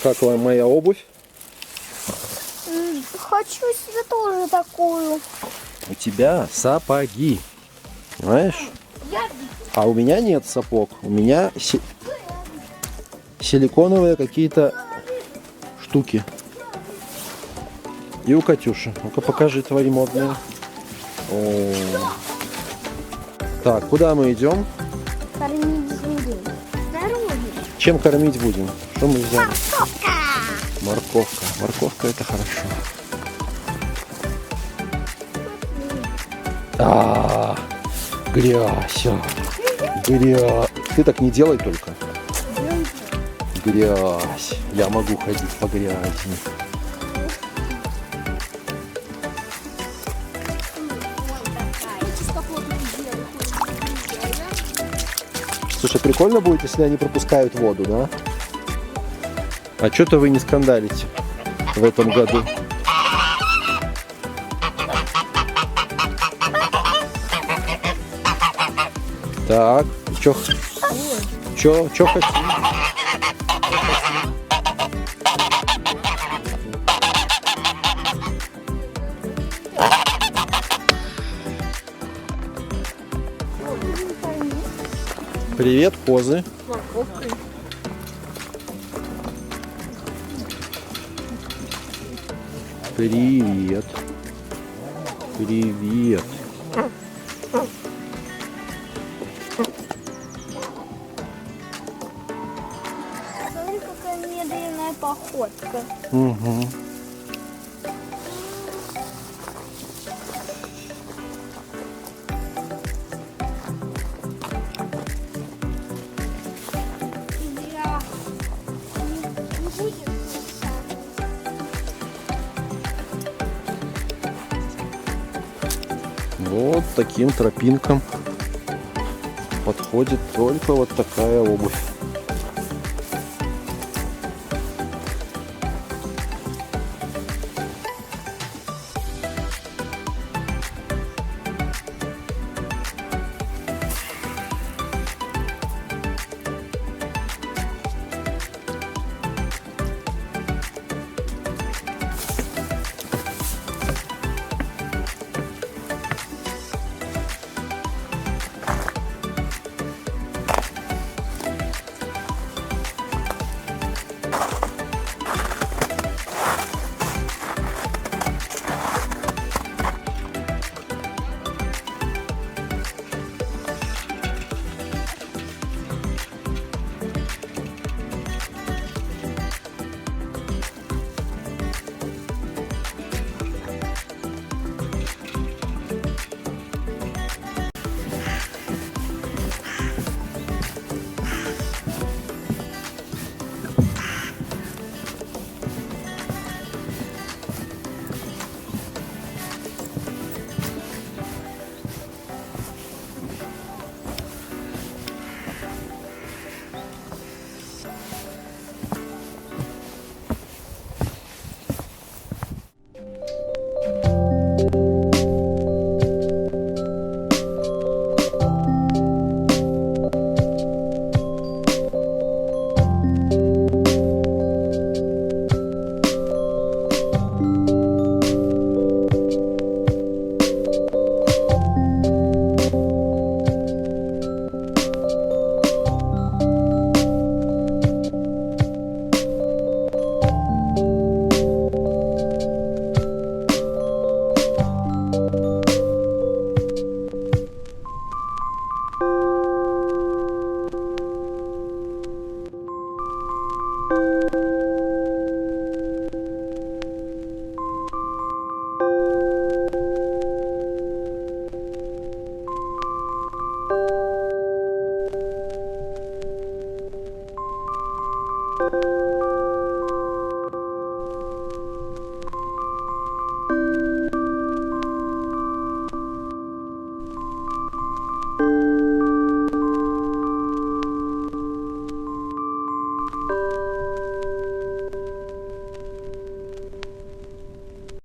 Как вам моя обувь? Хочу себе тоже такую. У тебя сапоги, знаешь? А у меня нет сапог. У меня силиконовые какие-то штуки. И у Катюши. Ну-ка покажи твои модные. О. Так, куда мы идем? Кормить зверей. Здоровье. Чем кормить будем? Что мы взяли? Морковка. Морковка. Морковка — это хорошо. Грязь. Грязь. Ты так не делай только. Грязь. Я могу ходить по грязи. Слушай, прикольно будет, если они пропускают воду, да? А что-то вы не скандалите в этом году. Так, чё хотим? Привет, козы. Морковкой. Привет. Привет. Смотри, какая медленная походка. Угу. Вот таким тропинкам подходит только вот такая обувь.